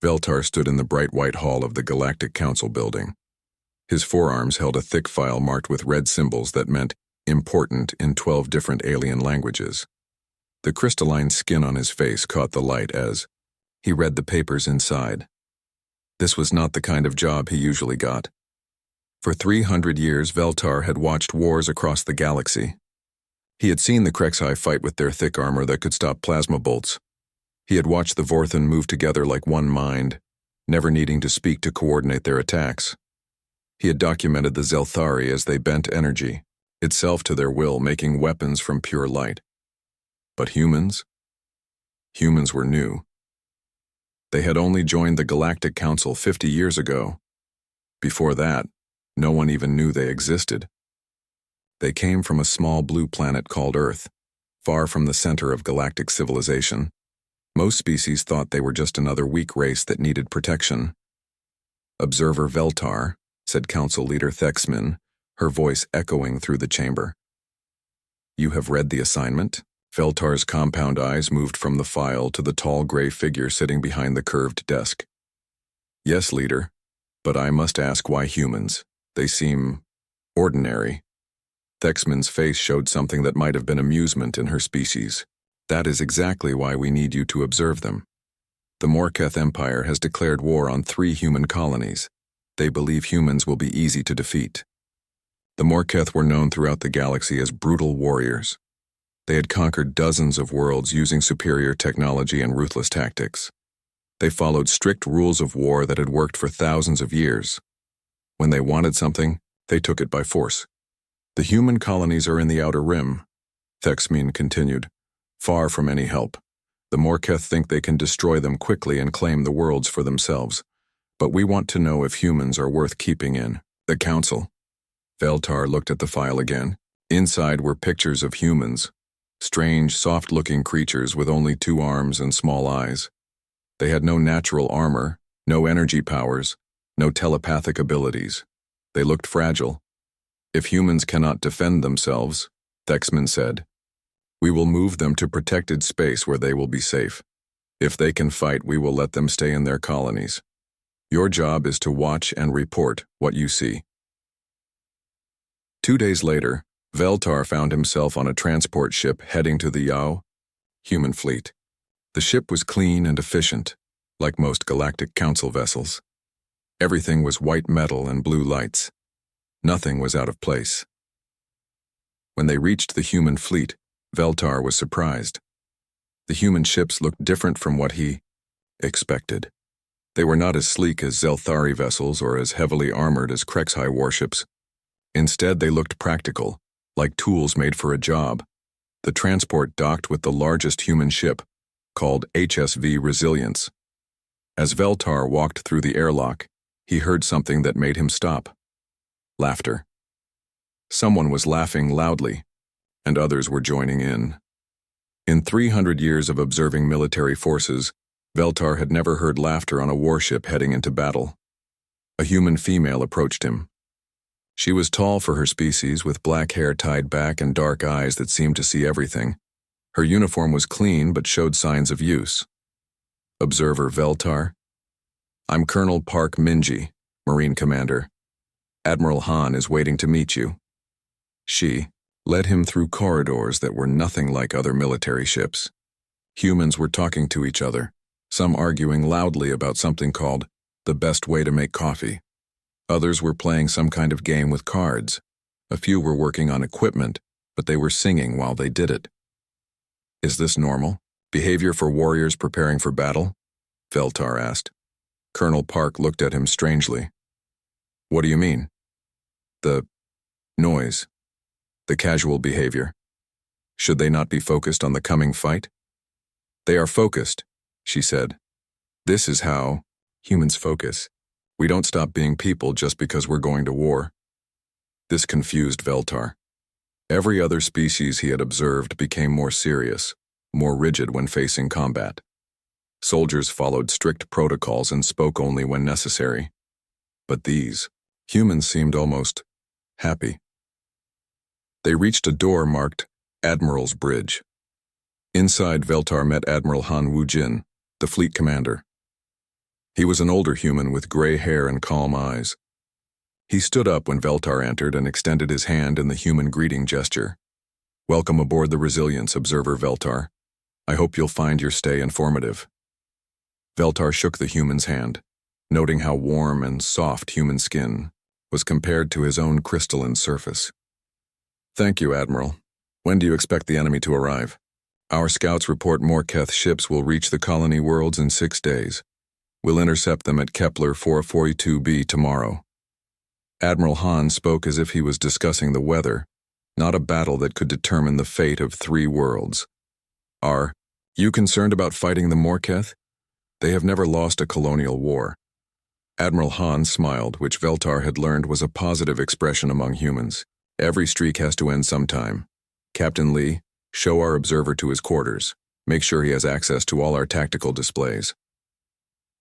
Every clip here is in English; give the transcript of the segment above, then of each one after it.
Veltar stood in the bright white hall of the Galactic Council building. His forearms held a thick file marked with red symbols that meant important in 12 different alien languages. The crystalline skin on his face caught the light as he read the papers inside. This was not the kind of job he usually got. For 300 years, Veltar had watched wars across the galaxy. He had seen the Krexai fight with their thick armor that could stop plasma bolts. He had watched the Vorthan move together like one mind, never needing to speak to coordinate their attacks. He had documented the Zelthari as they bent energy, itself to their will, making weapons from pure light. But humans? Humans were new. They had only joined the Galactic Council 50 years ago. Before that, no one even knew they existed. They came from a small blue planet called Earth, far from the center of galactic civilization. Most species thought they were just another weak race that needed protection. "Observer Veltar," said Council Leader Thexmin, her voice echoing through the chamber. "You have read the assignment?" Veltar's compound eyes moved from the file to the tall gray figure sitting behind the curved desk. "Yes, Leader, but I must ask why humans? They seem ordinary." Thexmin's face showed something that might have been amusement in her species. "That is exactly why we need you to observe them. The Morketh Empire has declared war on 3 human colonies. They believe humans will be easy to defeat." The Morketh were known throughout the galaxy as brutal warriors. They had conquered dozens of worlds using superior technology and ruthless tactics. They followed strict rules of war that had worked for thousands of years. When they wanted something, they took it by force. "The human colonies are in the Outer Rim," Thexmin continued, "far from any help. The Morketh think they can destroy them quickly and claim the worlds for themselves. But we want to know if humans are worth keeping in the Council." Veltar looked at the file again. Inside were pictures of humans, strange, soft-looking creatures with only 2 arms and small eyes. They had no natural armor, no energy powers, no telepathic abilities. They looked fragile. "If humans cannot defend themselves," Thexmin said, "we will move them to protected space where they will be safe. If they can fight, we will let them stay in their colonies. Your job is to watch and report what you see." 2 days later, Veltar found himself on a transport ship heading to the Yao human fleet. The ship was clean and efficient, like most Galactic Council vessels. Everything was white metal and blue lights. Nothing was out of place. When they reached the human fleet, Veltar was surprised. The human ships looked different from what he expected. They were not as sleek as Zelthari vessels or as heavily armored as Krexai warships. Instead, they looked practical, like tools made for a job. The transport docked with the largest human ship, called HSV Resilience. As Veltar walked through the airlock, he heard something that made him stop. Laughter. Someone was laughing loudly, and others were joining in. In 300 years of observing military forces, Veltar had never heard laughter on a warship heading into battle. A human female approached him. She was tall for her species, with black hair tied back and dark eyes that seemed to see everything. Her uniform was clean but showed signs of use. "Observer Veltar? I'm Colonel Park Minji, Marine Commander. Admiral Han is waiting to meet you." She led him through corridors that were nothing like other military ships. Humans were talking to each other, some arguing loudly about something called the best way to make coffee. Others were playing some kind of game with cards. A few were working on equipment, but they were singing while they did it. "Is this normal? Behavior for warriors preparing for battle?" Veltar asked. Colonel Park looked at him strangely. "What do you mean?" "The noise. The casual behavior. Should they not be focused on the coming fight?" "They are focused," she said. "This is how humans focus. We don't stop being people just because we're going to war." This confused Veltar. Every other species he had observed became more serious, more rigid when facing combat. Soldiers followed strict protocols and spoke only when necessary. But these humans seemed almost happy. They reached a door marked Admiral's Bridge. Inside, Veltar met Admiral Han Woo-jin, the fleet commander. He was an older human with gray hair and calm eyes. He stood up when Veltar entered and extended his hand in the human greeting gesture. "Welcome aboard the Resilience, Observer Veltar. I hope you'll find your stay informative." Veltar shook the human's hand, noting how warm and soft human skin was compared to his own crystalline surface. "Thank you, Admiral. When do you expect the enemy to arrive?" "Our scouts report Morketh ships will reach the colony worlds in 6 days. We'll intercept them at Kepler 442b tomorrow." Admiral Hahn spoke as if he was discussing the weather, not a battle that could determine the fate of 3 worlds. "Are you concerned about fighting the Morketh? They have never lost a colonial war." Admiral Hahn smiled, which Veltar had learned was a positive expression among humans. "Every streak has to end sometime. Captain Lee, show our observer to his quarters. Make sure he has access to all our tactical displays."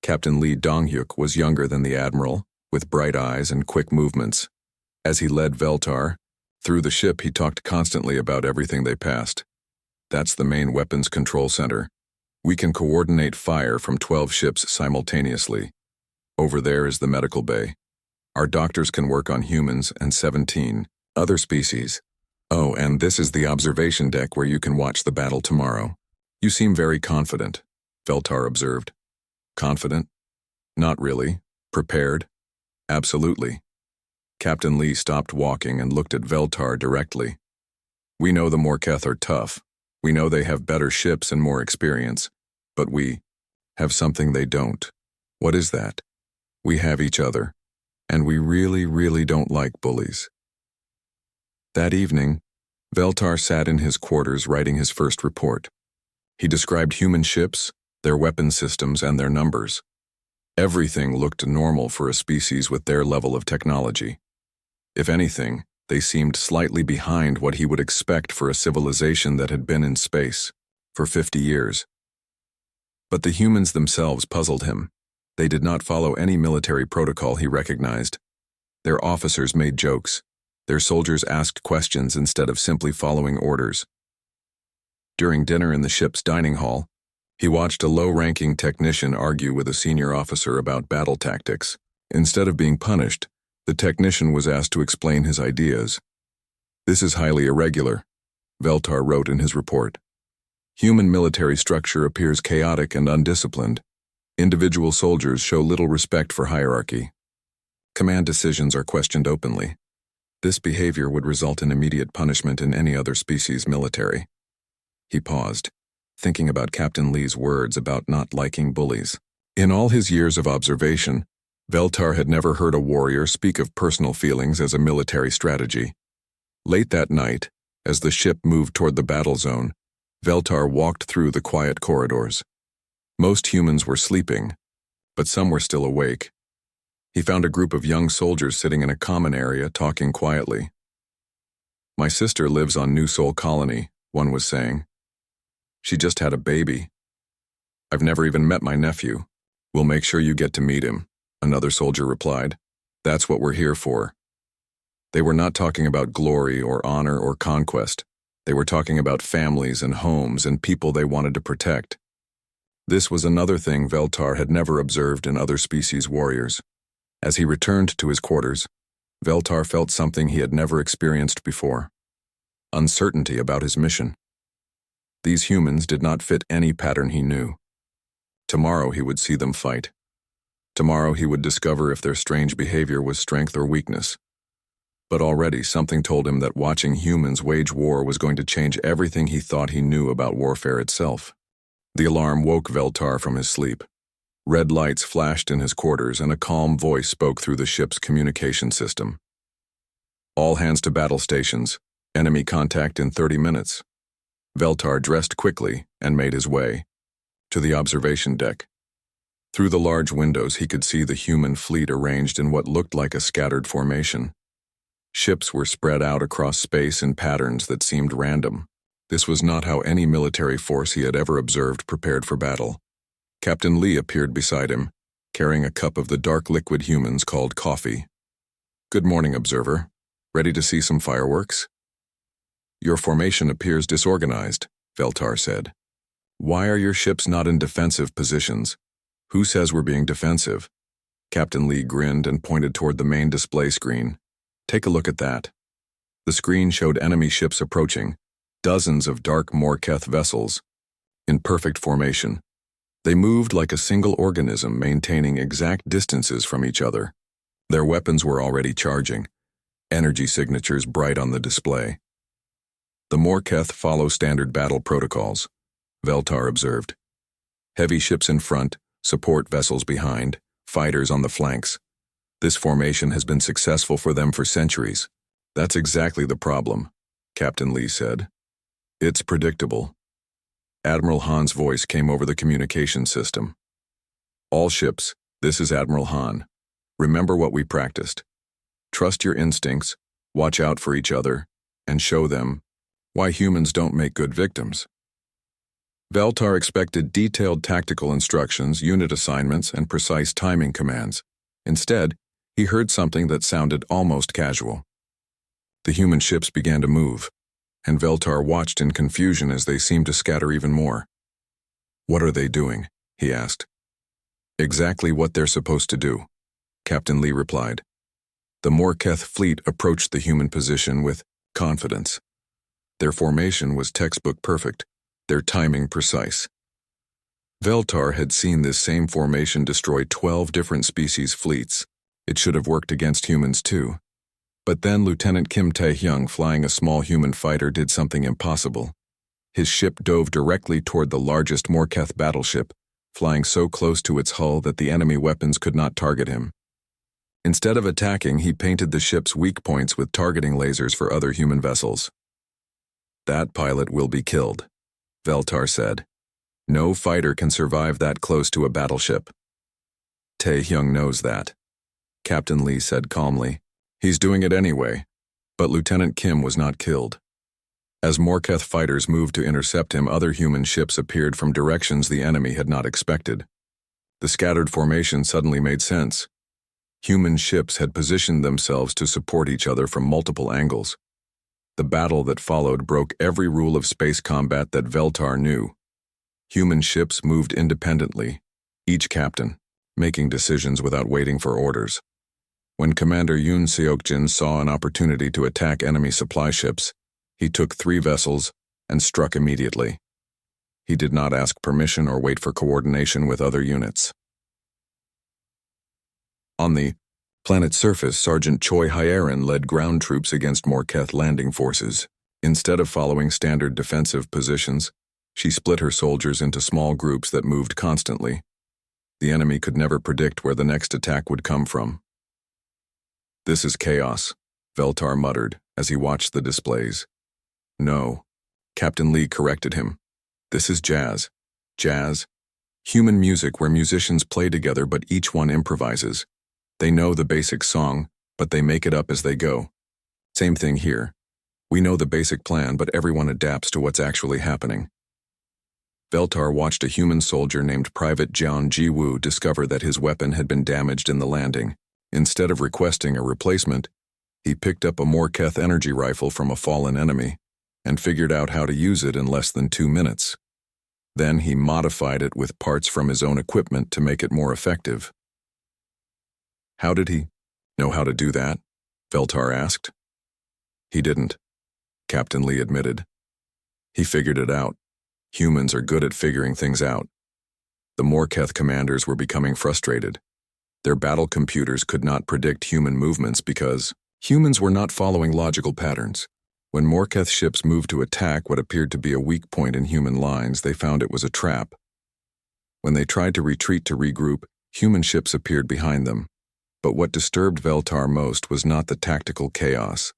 Captain Lee Donghyuk was younger than the Admiral, with bright eyes and quick movements. As he led Veltar through the ship, he talked constantly about everything they passed. "That's the main weapons control center. We can coordinate fire from 12 ships simultaneously. Over there is the medical bay. Our doctors can work on humans and 17 other species. Oh, and this is the observation deck where you can watch the battle tomorrow." "You seem very confident," Veltar observed. "Confident? Not really. Prepared? Absolutely." Captain Lee stopped walking and looked at Veltar directly. "We know the Morketh are tough. We know they have better ships and more experience. But we have something they don't. What is that? We have each other. And we really, really don't like bullies." That evening, Veltar sat in his quarters writing his first report. He described human ships, their weapon systems, and their numbers. Everything looked normal for a species with their level of technology. If anything, they seemed slightly behind what he would expect for a civilization that had been in space for 50 years. But the humans themselves puzzled him. They did not follow any military protocol he recognized. Their officers made jokes. Their soldiers asked questions instead of simply following orders. During dinner in the ship's dining hall, he watched a low-ranking technician argue with a senior officer about battle tactics. Instead of being punished, the technician was asked to explain his ideas. "This is highly irregular," Veltar wrote in his report. "Human military structure appears chaotic and undisciplined. Individual soldiers show little respect for hierarchy. Command decisions are questioned openly. This behavior would result in immediate punishment in any other species' military." He paused, thinking about Captain Lee's words about not liking bullies. In all his years of observation, Veltar had never heard a warrior speak of personal feelings as a military strategy. Late that night, as the ship moved toward the battle zone, Veltar walked through the quiet corridors. Most humans were sleeping, but some were still awake. He found a group of young soldiers sitting in a common area talking quietly. "My sister lives on New Sol Colony," one was saying. "She just had a baby. I've never even met my nephew. We'll make sure you get to meet him," another soldier replied. "That's what we're here for." They were not talking about glory or honor or conquest. They were talking about families and homes and people they wanted to protect. This was another thing Veltar had never observed in other species' warriors. As he returned to his quarters, Veltar felt something he had never experienced before: uncertainty about his mission. These humans did not fit any pattern he knew. Tomorrow he would see them fight. Tomorrow he would discover if their strange behavior was strength or weakness. But already something told him that watching humans wage war was going to change everything he thought he knew about warfare itself. The alarm woke Veltar from his sleep. Red lights flashed in his quarters and a calm voice spoke through the ship's communication system. "All hands to battle stations. Enemy contact in 30 minutes. Veltar dressed quickly and made his way to the observation deck. Through the large windows he could see the human fleet arranged in what looked like a scattered formation. Ships were spread out across space in patterns that seemed random. This was not how any military force he had ever observed prepared for battle. Captain Lee appeared beside him, carrying a cup of the dark liquid humans called coffee. "Good morning, observer. Ready to see some fireworks?" "Your formation appears disorganized," Veltar said. "Why are your ships not in defensive positions? Who says we're being defensive? Captain Lee grinned and pointed toward the main display screen. Take a look at that. The screen showed enemy ships approaching, dozens of dark Morketh vessels, in perfect formation. They moved like a single organism, maintaining exact distances from each other. Their weapons were already charging, energy signatures bright on the display. The Morketh follow standard battle protocols, Veltar observed. Heavy ships in front, support vessels behind, fighters on the flanks. This formation has been successful for them for centuries. That's exactly the problem, Captain Lee said. It's predictable. Admiral Han's voice came over the communication system. All ships, this is Admiral Han. Remember what we practiced. Trust your instincts, watch out for each other, and show them why humans don't make good victims. Veltar expected detailed tactical instructions, unit assignments, and precise timing commands. Instead, he heard something that sounded almost casual. The human ships began to move, and Veltar watched in confusion as they seemed to scatter even more. What are they doing? He asked. Exactly what they're supposed to do, Captain Lee replied. The Morketh fleet approached the human position with confidence. Their formation was textbook perfect, their timing precise. Veltar had seen this same formation destroy 12 different species' fleets. It should have worked against humans too. But then Lieutenant Kim Tae-hyung, flying a small human fighter, did something impossible. His ship dove directly toward the largest Morketh battleship, flying so close to its hull that the enemy weapons could not target him. Instead of attacking, he painted the ship's weak points with targeting lasers for other human vessels. That pilot will be killed, Veltar said. No fighter can survive that close to a battleship. Tae-hyung knows that, Captain Lee said calmly. He's doing it anyway, but Lieutenant Kim was not killed. As Morketh fighters moved to intercept him, other human ships appeared from directions the enemy had not expected. The scattered formation suddenly made sense. Human ships had positioned themselves to support each other from multiple angles. The battle that followed broke every rule of space combat that Veltar knew. Human ships moved independently, each captain, making decisions without waiting for orders. When Commander Yoon Seokjin saw an opportunity to attack enemy supply ships, he took 3 vessels and struck immediately. He did not ask permission or wait for coordination with other units. On the planet's surface, Sergeant Choi Hyerin led ground troops against Morketh landing forces. Instead of following standard defensive positions, she split her soldiers into small groups that moved constantly. The enemy could never predict where the next attack would come from. This is chaos, Veltar muttered as he watched the displays. No, Captain Lee corrected him. This is jazz. Jazz? Human music where musicians play together but each one improvises. They know the basic song, but they make it up as they go. Same thing here. We know the basic plan, but everyone adapts to what's actually happening. Veltar watched a human soldier named Private Jeon Ji-woo discover that his weapon had been damaged in the landing. Instead of requesting a replacement, he picked up a Morketh energy rifle from a fallen enemy and figured out how to use it in less than 2 minutes. Then he modified it with parts from his own equipment to make it more effective. How did he know how to do that? Veltar asked. He didn't, Captain Lee admitted. He figured it out. Humans are good at figuring things out. The Morketh commanders were becoming frustrated. Their battle computers could not predict human movements because humans were not following logical patterns. When Morketh ships moved to attack what appeared to be a weak point in human lines, they found it was a trap. When they tried to retreat to regroup, human ships appeared behind them. But what disturbed Veltar most was not the tactical chaos.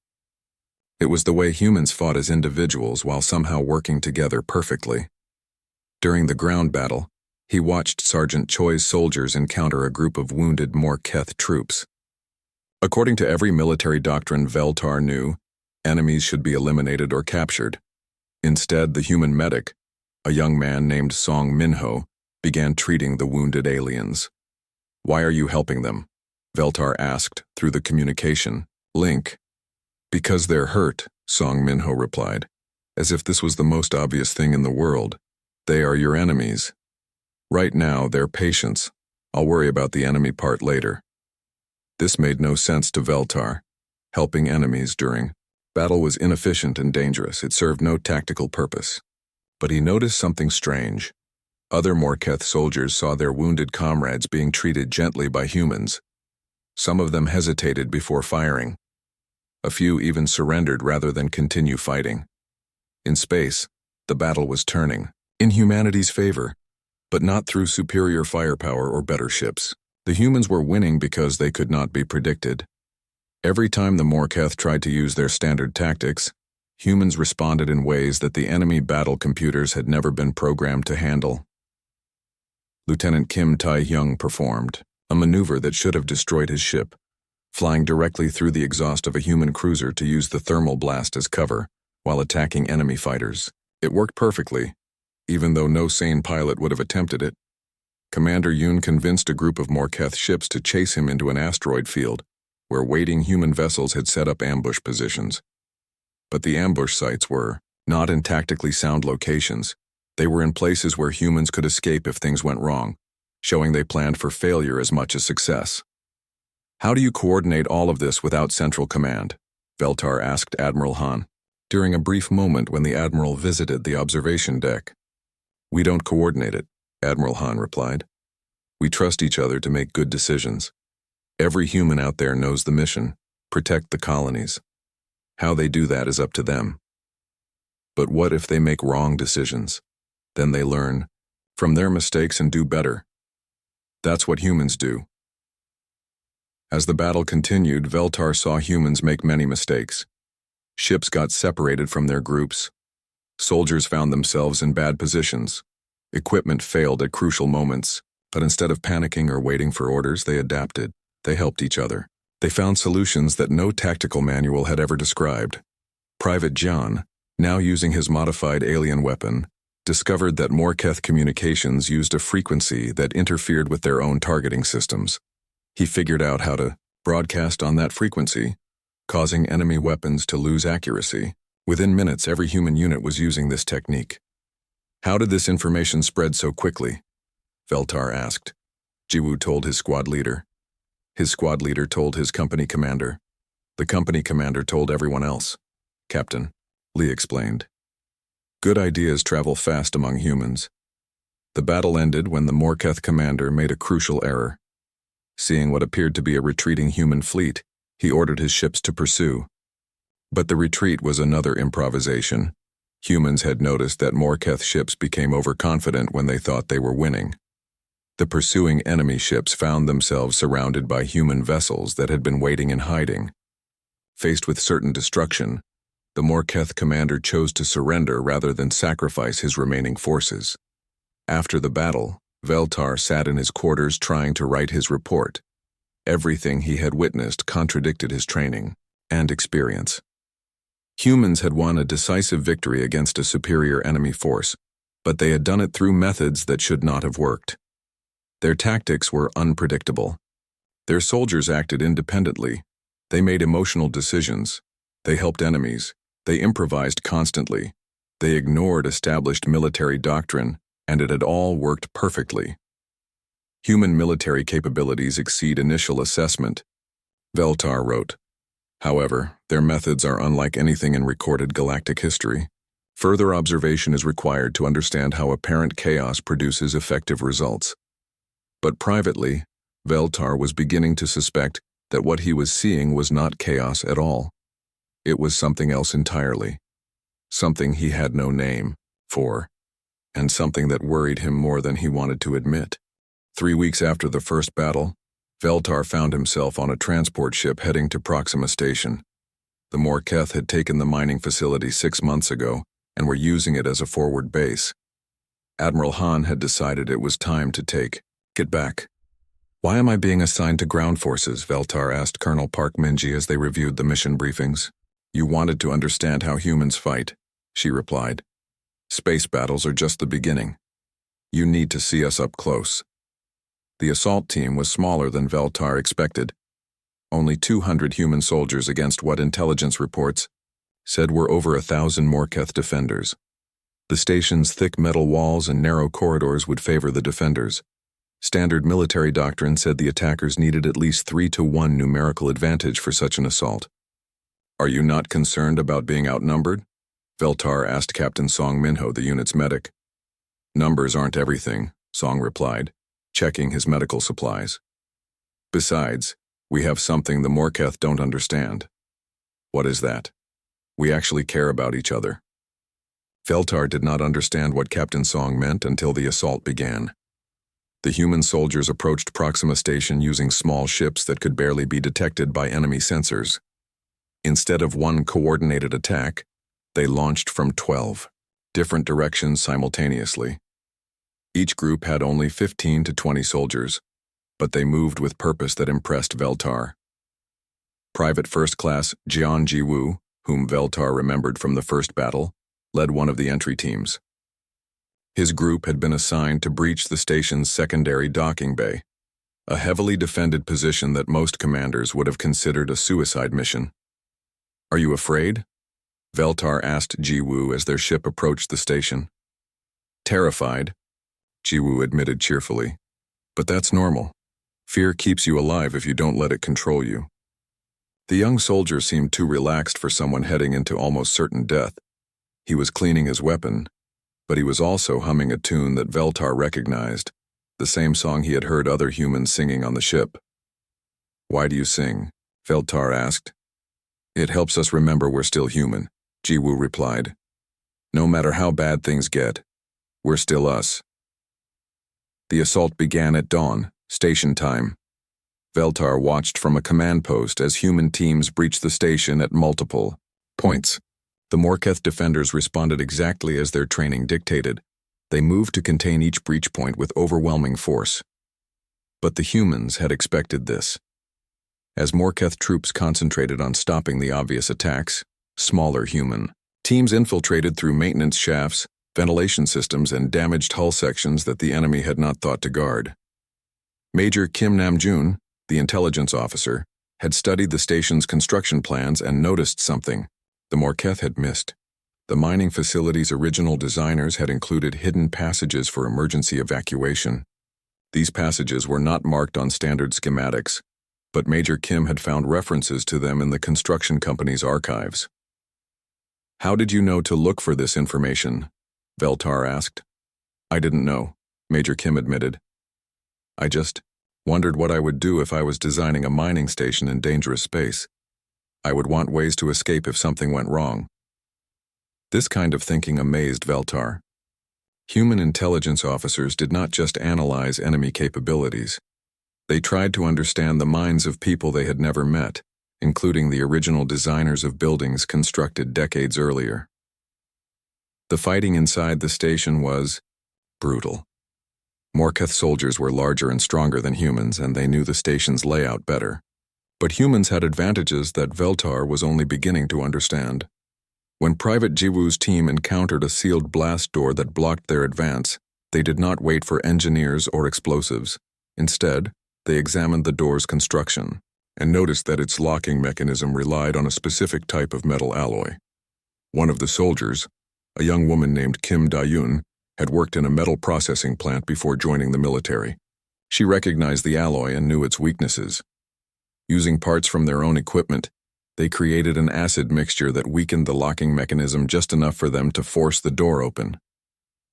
It was the way humans fought as individuals while somehow working together perfectly. During the ground battle, he watched Sergeant Choi's soldiers encounter a group of wounded Morketh troops. According to every military doctrine Veltar knew, enemies should be eliminated or captured. Instead, the human medic, a young man named Song Minho, began treating the wounded aliens. Why are you helping them? Veltar asked through the communication link. Because they're hurt, Song Minho replied, as if this was the most obvious thing in the world. They are your enemies. Right now, they're patients, I'll worry about the enemy part later. This made no sense to Veltar. Helping enemies during battle was inefficient and dangerous. It served no tactical purpose. But he noticed something strange. Other Morketh soldiers saw their wounded comrades being treated gently by humans. Some of them hesitated before firing. A few even surrendered rather than continue fighting. In space, the battle was turning in humanity's favor, but not through superior firepower or better ships. The humans were winning because they could not be predicted. Every time the Morketh tried to use their standard tactics, humans responded in ways that the enemy battle computers had never been programmed to handle. Lieutenant Kim Tai-hyung performed a maneuver that should have destroyed his ship, flying directly through the exhaust of a human cruiser to use the thermal blast as cover while attacking enemy fighters. It worked perfectly, even though no sane pilot would have attempted it. Commander Yoon convinced a group of Morketh ships to chase him into an asteroid field, where waiting human vessels had set up ambush positions. But the ambush sites were not in tactically sound locations. They were in places where humans could escape if things went wrong, showing they planned for failure as much as success. "How do you coordinate all of this without central command?" Veltar asked Admiral Han, during a brief moment when the Admiral visited the observation deck. "We don't coordinate it," Admiral Han replied. "We trust each other to make good decisions. Every human out there knows the mission: protect the colonies. How they do that is up to them. But what if they make wrong decisions? Then they learn from their mistakes and do better. That's what humans do." As the battle continued, Veltar saw humans make many mistakes. Ships got separated from their groups. Soldiers found themselves in bad positions. Equipment failed at crucial moments, but instead of panicking or waiting for orders, they adapted. They helped each other. They found solutions that no tactical manual had ever described. Private John, now using his modified alien weapon, discovered that Morketh communications used a frequency that interfered with their own targeting systems. He figured out how to broadcast on that frequency, causing enemy weapons to lose accuracy. Within minutes, every human unit was using this technique. "How did this information spread so quickly?" Veltar asked. Jiwoo told his squad leader. His squad leader told his company commander. The company commander told everyone else. "Captain," Lee explained. "Good ideas travel fast among humans." The battle ended when the Morketh commander made a crucial error. Seeing what appeared to be a retreating human fleet, he ordered his ships to pursue. But the retreat was another improvisation. Humans had noticed that Morketh ships became overconfident when they thought they were winning. The pursuing enemy ships found themselves surrounded by human vessels that had been waiting in hiding. Faced with certain destruction, the Morketh commander chose to surrender rather than sacrifice his remaining forces. After the battle, Veltar sat in his quarters trying to write his report. Everything he had witnessed contradicted his training and experience. Humans had won a decisive victory against a superior enemy force, but they had done it through methods that should not have worked. Their tactics were unpredictable. Their soldiers acted independently. They made emotional decisions. They helped enemies. They improvised constantly. They ignored established military doctrine, and it had all worked perfectly. Human military capabilities exceed initial assessment, Veltar wrote. However, their methods are unlike anything in recorded galactic history. Further observation is required to understand how apparent chaos produces effective results. But privately, Veltar was beginning to suspect that what he was seeing was not chaos at all. It was something else entirely. Something he had no name for, and something that worried him more than he wanted to admit. 3 weeks after the first battle, Veltar found himself on a transport ship heading to Proxima Station. The Morketh had taken the mining facility 6 months ago and were using it as a forward base. Admiral Han had decided it was time to get back. "Why am I being assigned to ground forces?" Veltar asked Colonel Park Minji as they reviewed the mission briefings. "You wanted to understand how humans fight," she replied. "Space battles are just the beginning. You need to see us up close." The assault team was smaller than Veltar expected. Only 200 human soldiers against what intelligence reports said were over 1,000 Morketh defenders. The station's thick metal walls and narrow corridors would favor the defenders. Standard military doctrine said the attackers needed at least 3-to-1 numerical advantage for such an assault. "Are you not concerned about being outnumbered?" Veltar asked Captain Song Minho, the unit's medic. "Numbers aren't everything," Song replied, checking his medical supplies. "Besides, we have something the Morketh don't understand." "What is that?" "We actually care about each other." Veltar did not understand what Captain Song meant until the assault began. The human soldiers approached Proxima Station using small ships that could barely be detected by enemy sensors. Instead of one coordinated attack, they launched from 12 different directions simultaneously. Each group had only 15 to 20 soldiers, but they moved with purpose that impressed Veltar. Private First Class Jian Jiwu, whom Veltar remembered from the first battle, led one of the entry teams. His group had been assigned to breach the station's secondary docking bay, a heavily defended position that most commanders would have considered a suicide mission. "Are you afraid?" Veltar asked Jiwu as their ship approached the station. "Terrified," Jiwu admitted cheerfully. "But that's normal. Fear keeps you alive if you don't let it control you." The young soldier seemed too relaxed for someone heading into almost certain death. He was cleaning his weapon, but he was also humming a tune that Veltar recognized, the same song he had heard other humans singing on the ship. "Why do you sing?" Veltar asked. "It helps us remember we're still human," Jiwu replied. "No matter how bad things get, we're still us." The assault began at dawn, station time. Veltar watched from a command post as human teams breached the station at multiple points. The Morketh defenders responded exactly as their training dictated. They moved to contain each breach point with overwhelming force. But the humans had expected this. As Morketh troops concentrated on stopping the obvious attacks, smaller human teams infiltrated through maintenance shafts, ventilation systems, and damaged hull sections that the enemy had not thought to guard. Major Kim Namjoon, the intelligence officer, had studied the station's construction plans and noticed something the Morketh had missed. The mining facility's original designers had included hidden passages for emergency evacuation. These passages were not marked on standard schematics, but Major Kim had found references to them in the construction company's archives. "How did you know to look for this information?" Veltar asked. "I didn't know," Major Kim admitted. "I just wondered what I would do if I was designing a mining station in dangerous space. I would want ways to escape if something went wrong." This kind of thinking amazed Veltar. Human intelligence officers did not just analyze enemy capabilities. They tried to understand the minds of people they had never met, including the original designers of buildings constructed decades earlier. The fighting inside the station was brutal. Morketh soldiers were larger and stronger than humans, and they knew the station's layout better. But humans had advantages that Veltar was only beginning to understand. When Private Jiwu's team encountered a sealed blast door that blocked their advance, they did not wait for engineers or explosives. Instead, they examined the door's construction and noticed that its locking mechanism relied on a specific type of metal alloy. One of the soldiers, a young woman named Kim Da-yoon, had worked in a metal processing plant before joining the military. She recognized the alloy and knew its weaknesses. Using parts from their own equipment, they created an acid mixture that weakened the locking mechanism just enough for them to force the door open.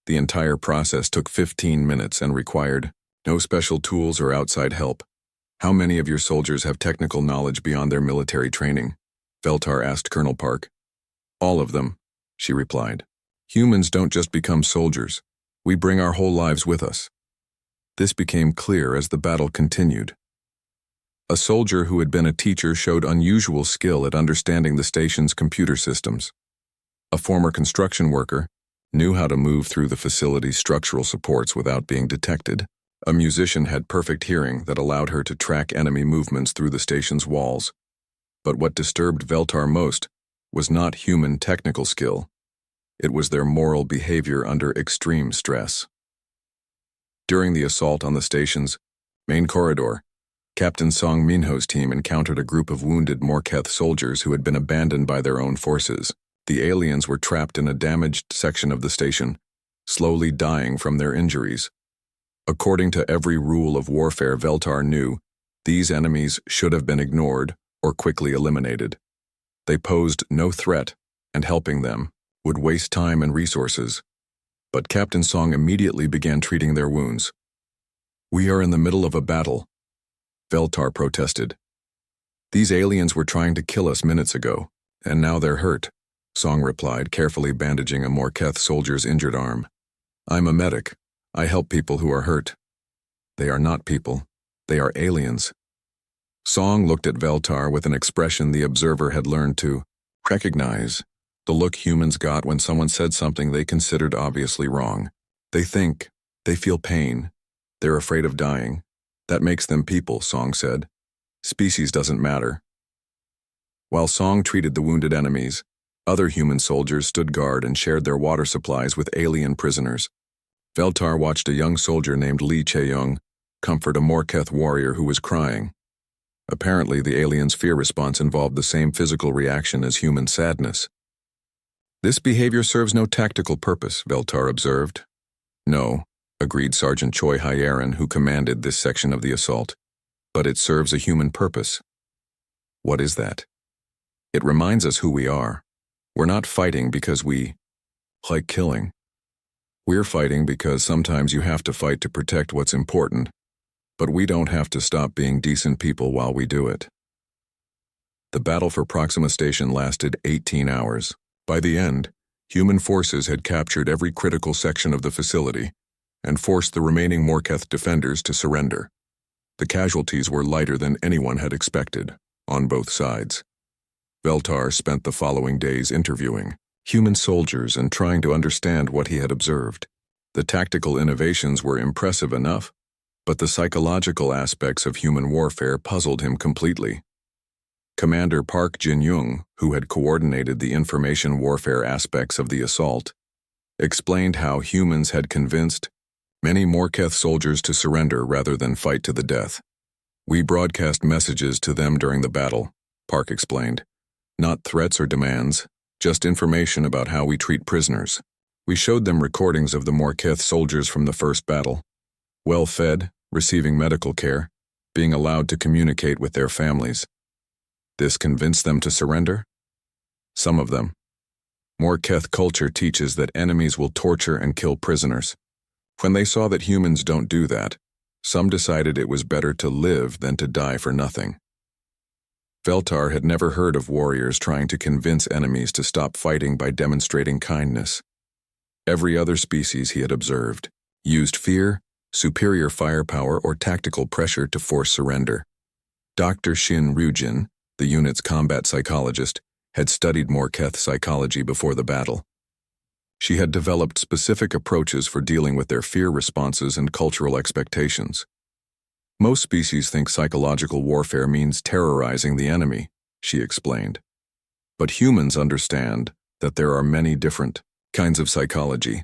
The entire process took 15 minutes and required no special tools or outside help. "How many of your soldiers have technical knowledge beyond their military training?" Veltar asked Colonel Park. "All of them," she replied. "Humans don't just become soldiers. We bring our whole lives with us." This became clear as the battle continued. A soldier who had been a teacher showed unusual skill at understanding the station's computer systems. A former construction worker knew how to move through the facility's structural supports without being detected. A musician had perfect hearing that allowed her to track enemy movements through the station's walls. But what disturbed Veltar most was not human technical skill. It was their moral behavior under extreme stress. During the assault on the station's main corridor, Captain Song Minho's team encountered a group of wounded Morketh soldiers who had been abandoned by their own forces. The aliens were trapped in a damaged section of the station, slowly dying from their injuries. According to every rule of warfare Veltar knew, these enemies should have been ignored or quickly eliminated. They posed no threat, and helping them would waste time and resources. But Captain Song immediately began treating their wounds. "We are in the middle of a battle," Veltar protested. "These aliens were trying to kill us minutes ago, and now they're hurt," Song replied, carefully bandaging a Morketh soldier's injured arm. "I'm a medic. I help people who are hurt." "They are not people. They are aliens." Song looked at Veltar with an expression the observer had learned to recognize, the look humans got when someone said something they considered obviously wrong. "They think, they feel pain, they're afraid of dying. That makes them people," Song said. "Species doesn't matter." While Song treated the wounded enemies, other human soldiers stood guard and shared their water supplies with alien prisoners. Veltar watched a young soldier named Lee Chae-young comfort a Morketh warrior who was crying. Apparently, the alien's fear response involved the same physical reaction as human sadness. "This behavior serves no tactical purpose," Veltar observed. "No," agreed Sergeant Choi Hyeran, who commanded this section of the assault. "But it serves a human purpose." "What is that?" "It reminds us who we are. We're not fighting because we like killing. We're fighting because sometimes you have to fight to protect what's important, but we don't have to stop being decent people while we do it." The battle for Proxima Station lasted 18 hours. By the end, human forces had captured every critical section of the facility and forced the remaining Morketh defenders to surrender. The casualties were lighter than anyone had expected, on both sides. Veltar spent the following days interviewing human soldiers and trying to understand what he had observed. The tactical innovations were impressive enough, but the psychological aspects of human warfare puzzled him completely. Commander Park Jin-young, who had coordinated the information warfare aspects of the assault, explained how humans had convinced many Morketh soldiers to surrender rather than fight to the death. "We broadcast messages to them during the battle," Park explained. "Not threats or demands, just information about how we treat prisoners. We showed them recordings of the Morketh soldiers from the first battle, well-fed, receiving medical care, being allowed to communicate with their families. This convinced them to surrender? Some of them. Morketh culture teaches that enemies will torture and kill prisoners. When they saw that humans don't do that, some decided it was better to live than to die for nothing." Veltar had never heard of warriors trying to convince enemies to stop fighting by demonstrating kindness. Every other species he had observed used fear, superior firepower, or tactical pressure to force surrender. Dr. Shin Ryujin, the unit's combat psychologist, had studied Morketh psychology before the battle. She had developed specific approaches for dealing with their fear responses and cultural expectations. "Most species think psychological warfare means terrorizing the enemy," she explained. "But humans understand that there are many different kinds of psychology.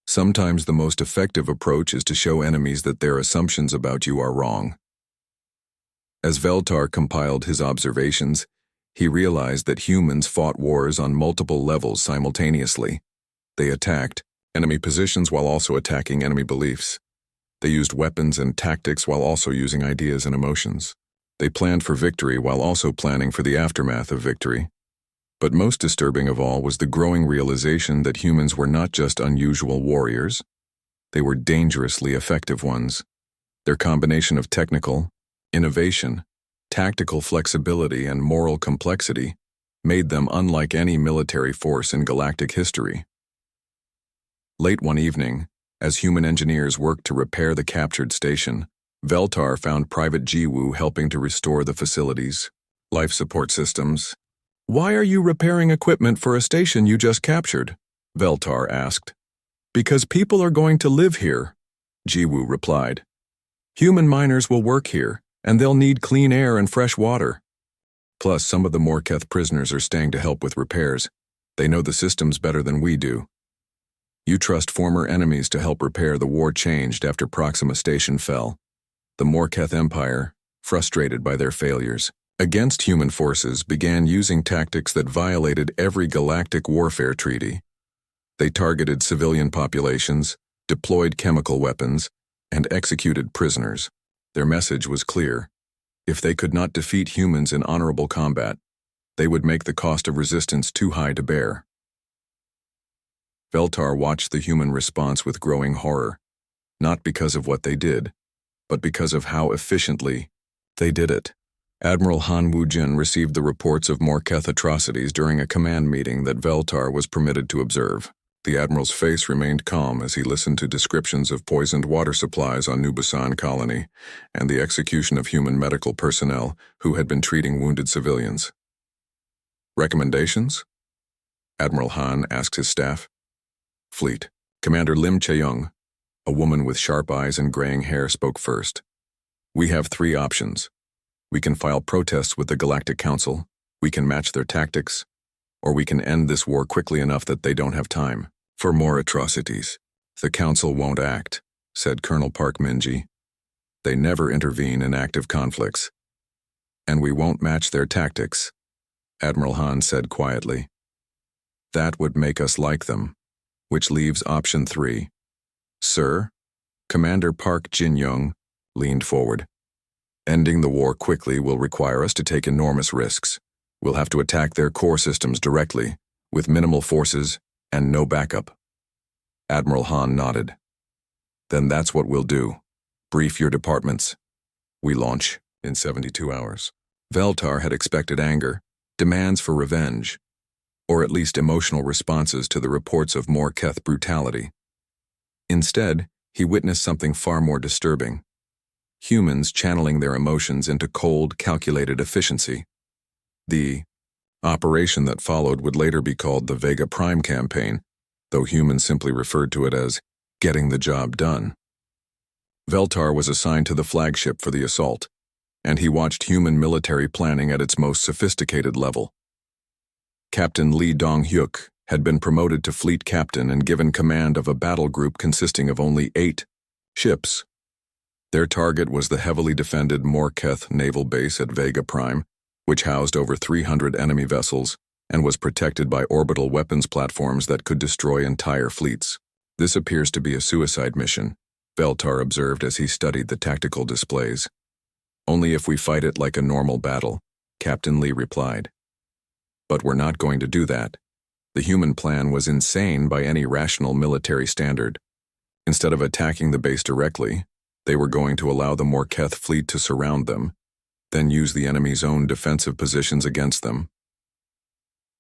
Sometimes the most effective approach is to show enemies that their assumptions about you are wrong." As Veltar compiled his observations, he realized that humans fought wars on multiple levels simultaneously. They attacked enemy positions while also attacking enemy beliefs. They used weapons and tactics while also using ideas and emotions. They planned for victory while also planning for the aftermath of victory. But most disturbing of all was the growing realization that humans were not just unusual warriors. They were dangerously effective ones. Their combination of technical innovation, tactical flexibility, and moral complexity made them unlike any military force in galactic history. Late one evening, as human engineers worked to repair the captured station, Veltar found Private Jiwoo helping to restore the facility's life support systems. "Why are you repairing equipment for a station you just captured?" Veltar asked. "Because people are going to live here," Jiwoo replied. "Human miners will work here, and they'll need clean air and fresh water. Plus, some of the Morketh prisoners are staying to help with repairs. They know the systems better than we do. You trust former enemies to help repair the war changed after Proxima Station fell. The Morketh Empire, frustrated by their failures against human forces, began using tactics that violated every galactic warfare treaty. They targeted civilian populations, deployed chemical weapons, and executed prisoners. Their message was clear. If they could not defeat humans in honorable combat, they would make the cost of resistance too high to bear. Veltar watched the human response with growing horror, not because of what they did, but because of how efficiently they did it. Admiral Han Wujin received the reports of Morketh atrocities during a command meeting that Veltar was permitted to observe. The Admiral's face remained calm as he listened to descriptions of poisoned water supplies on New Busan colony and the execution of human medical personnel who had been treating wounded civilians. Recommendations? Admiral Han asked his staff. Fleet. Commander Lim Chaeyoung, a woman with sharp eyes and graying hair, spoke first. We have 3 options. We can file protests with the Galactic Council, we can match their tactics, or we can end this war quickly enough that they don't have time for more atrocities. The Council won't act, said Colonel Park Minji. They never intervene in active conflicts. And we won't match their tactics, Admiral Han said quietly. That would make us like them, which leaves option 3. Sir, Commander Park Jin-young leaned forward. Ending the war quickly will require us to take enormous risks. We'll have to attack their core systems directly, with minimal forces and no backup. Admiral Han nodded. Then that's what we'll do. Brief your departments. We launch in 72 hours. Veltar had expected anger, demands for revenge, or at least emotional responses to the reports of Morketh brutality. Instead, he witnessed something far more disturbing. Humans channeling their emotions into cold, calculated efficiency. The operation that followed would later be called the Vega Prime campaign, though humans simply referred to it as getting the job done. Veltar was assigned to the flagship for the assault, and he watched human military planning at its most sophisticated level. Captain Lee Dong-hyuk had been promoted to fleet captain and given command of a battle group consisting of only 8 ships. Their target was the heavily defended Morketh naval base at Vega Prime, which housed over 300 enemy vessels and was protected by orbital weapons platforms that could destroy entire fleets. This appears to be a suicide mission, Veltar observed as he studied the tactical displays. Only if we fight it like a normal battle, Captain Lee replied. But we're not going to do that. The human plan was insane by any rational military standard. Instead of attacking the base directly, they were going to allow the Morketh fleet to surround them, then use the enemy's own defensive positions against them.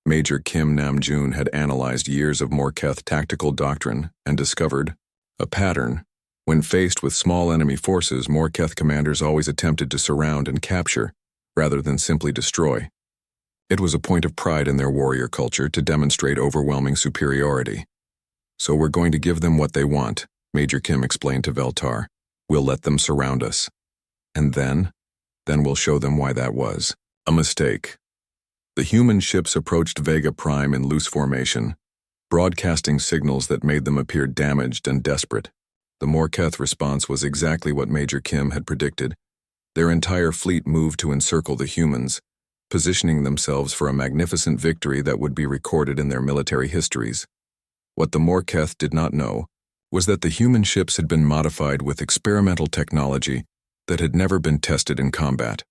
Major Kim Nam-joon had analyzed years of Morketh tactical doctrine and discovered a pattern. When faced with small enemy forces, Morketh commanders always attempted to surround and capture, rather than simply destroy. It was a point of pride in their warrior culture to demonstrate overwhelming superiority. So we're going to give them what they want, Major Kim explained to Veltar. We'll let them surround us. And then we'll show them why that was a mistake. The human ships approached Vega Prime in loose formation, broadcasting signals that made them appear damaged and desperate. The Morketh response was exactly what Major Kim had predicted. Their entire fleet moved to encircle the humans, positioning themselves for a magnificent victory that would be recorded in their military histories. What the Morketh did not know was that the human ships had been modified with experimental technology that had never been tested in combat.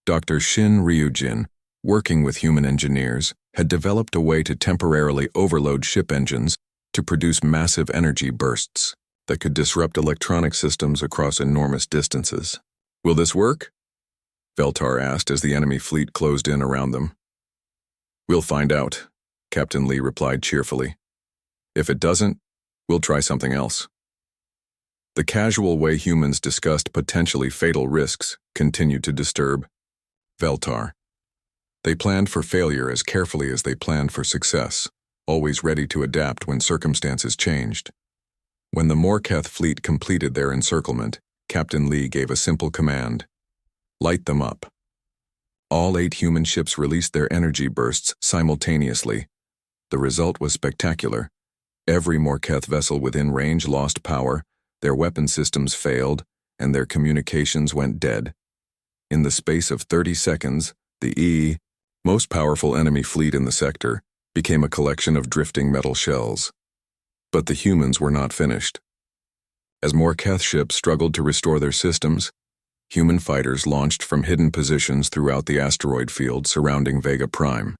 Dr. Shin Ryujin, working with human engineers, had developed a way to temporarily overload ship engines to produce massive energy bursts that could disrupt electronic systems across enormous distances. Will this work? Veltar asked as the enemy fleet closed in around them. We'll find out, Captain Lee replied cheerfully. If it doesn't, we'll try something else. The casual way humans discussed potentially fatal risks continued to disturb Veltar. They planned for failure as carefully as they planned for success, always ready to adapt when circumstances changed. When the Morketh fleet completed their encirclement, Captain Lee gave a simple command. Light them up. All 8 human ships released their energy bursts simultaneously. The result was spectacular. Every Morketh vessel within range lost power, their weapon systems failed, and their communications went dead. In the space of 30 seconds, the most powerful enemy fleet in the sector became a collection of drifting metal shells. But the humans were not finished. As more Keth ships struggled to restore their systems, human fighters launched from hidden positions throughout the asteroid field surrounding Vega Prime.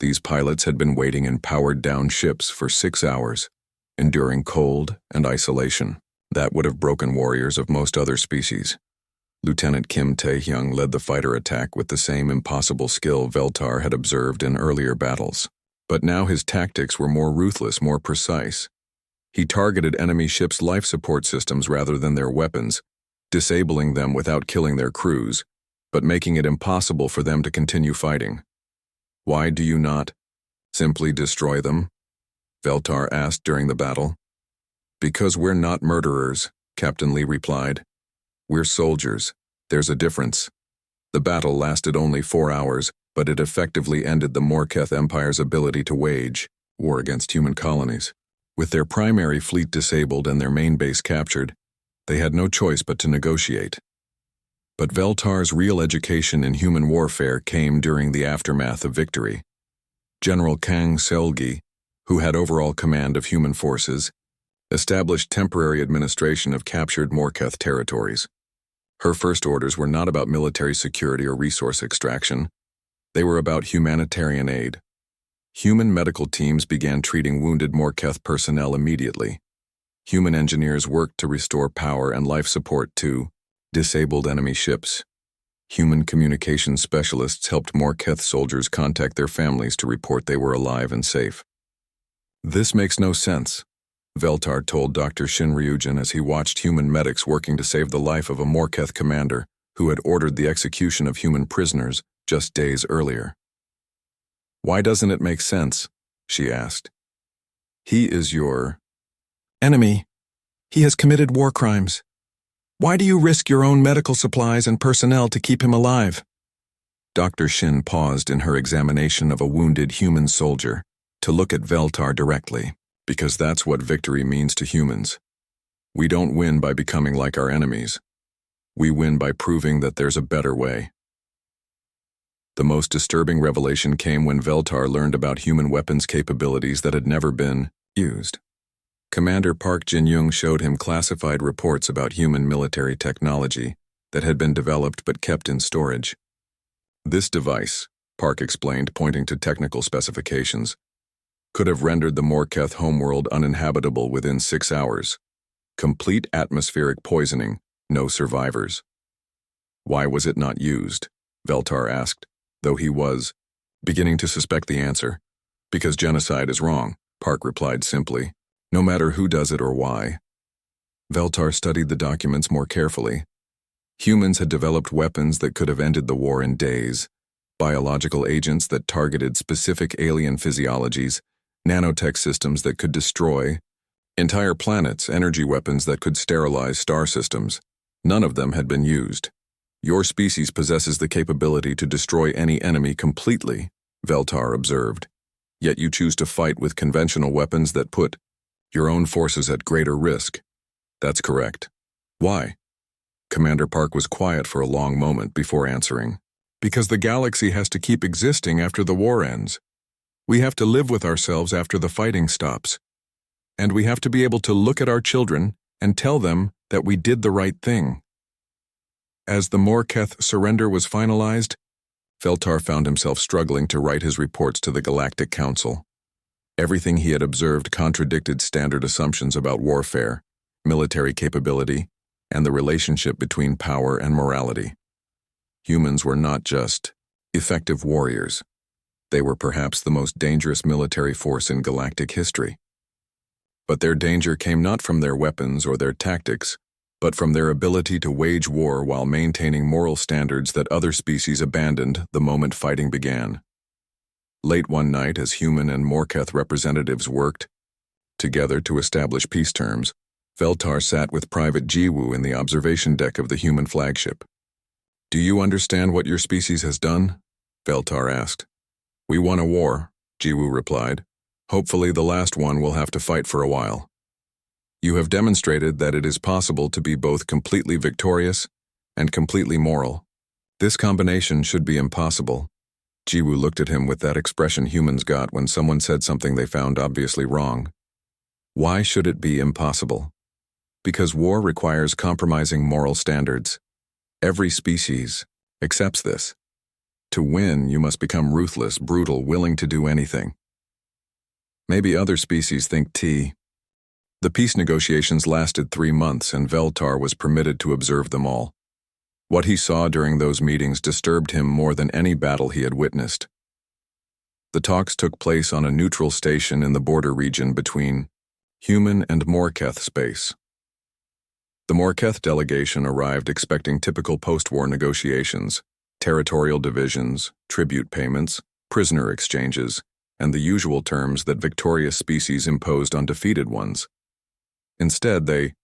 These pilots had been waiting in powered-down ships for 6 hours, enduring cold and isolation. That would have broken warriors of most other species. Lieutenant Kim Tae-hyung led the fighter attack with the same impossible skill Veltar had observed in earlier battles. But now his tactics were more ruthless, more precise. He targeted enemy ships' life support systems rather than their weapons, disabling them without killing their crews, but making it impossible for them to continue fighting. "Why do you not simply destroy them?" Veltar asked during the battle. "Because we're not murderers," Captain Lee replied. "We're soldiers. There's a difference." The battle lasted only 4 hours, but it effectively ended the Morketh Empire's ability to wage war against human colonies. With their primary fleet disabled and their main base captured, they had no choice but to negotiate. But Veltar's real education in human warfare came during the aftermath of victory. General Kang Seolgi, who had overall command of human forces, established temporary administration of captured Morketh territories. Her first orders were not about military security or resource extraction. They were about humanitarian aid. Human medical teams began treating wounded Morketh personnel immediately. Human engineers worked to restore power and life support to disabled enemy ships. Human communications specialists helped Morketh soldiers contact their families to report they were alive and safe. "This makes no sense," Veltar told Dr. Shin Ryujin as he watched human medics working to save the life of a Morketh commander who had ordered the execution of human prisoners just days earlier. "Why doesn't it make sense?" she asked. "He is your enemy. He has committed war crimes. Why do you risk your own medical supplies and personnel to keep him alive?" Dr. Shin paused in her examination of a wounded human soldier to look at Veltar directly, because that's what victory means to humans. We don't win by becoming like our enemies. We win by proving that there's a better way. The most disturbing revelation came when Veltar learned about human weapons capabilities that had never been used. Commander Park Jin-young showed him classified reports about human military technology that had been developed but kept in storage. "This device," Park explained, pointing to technical specifications, "could have rendered the Morketh homeworld uninhabitable within 6 hours. Complete atmospheric poisoning, no survivors." "Why was it not used?" Veltar asked, though he was beginning to suspect the answer. "Because genocide is wrong," Park replied simply. "No matter who does it or why." Veltar studied the documents more carefully. Humans had developed weapons that could have ended the war in days, biological agents that targeted specific alien physiologies, nanotech systems that could destroy entire planets, energy weapons that could sterilize star systems. None of them had been used. "Your species possesses the capability to destroy any enemy completely," Veltar observed. "Yet you choose to fight with conventional weapons that put your own forces at greater risk." "That's correct." "Why?" Commander Park was quiet for a long moment before answering. "Because the galaxy has to keep existing after the war ends. We have to live with ourselves after the fighting stops. And we have to be able to look at our children and tell them that we did the right thing." As the Morketh surrender was finalized, Veltar found himself struggling to write his reports to the Galactic Council. Everything he had observed contradicted standard assumptions about warfare, military capability, and the relationship between power and morality. Humans were not just effective warriors. They were perhaps the most dangerous military force in galactic history. But their danger came not from their weapons or their tactics, but from their ability to wage war while maintaining moral standards that other species abandoned the moment fighting began. Late one night, as human and Morketh representatives worked together to establish peace terms, Veltar sat with Private Jiwoo in the observation deck of the human flagship. "Do you understand what your species has done?" Veltar asked. "We won a war," Jiwoo replied. "Hopefully the last one we'll have to fight for a while. You have demonstrated that it is possible to be both completely victorious and completely moral. This combination should be impossible." Jiwoo looked at him with that expression humans got when someone said something they found obviously wrong. "Why should it be impossible?" Because war requires compromising moral standards. Every species accepts this. To win, you must become ruthless, brutal, willing to do anything. Maybe other species think T. The peace negotiations lasted 3 months, and Veltar was permitted to observe them all. What he saw during those meetings disturbed him more than any battle he had witnessed. The talks took place on a neutral station in the border region between human and Morketh space. The Morketh delegation arrived expecting typical post-war negotiations, territorial divisions, tribute payments, prisoner exchanges, and the usual terms that victorious species imposed on defeated ones. Instead, they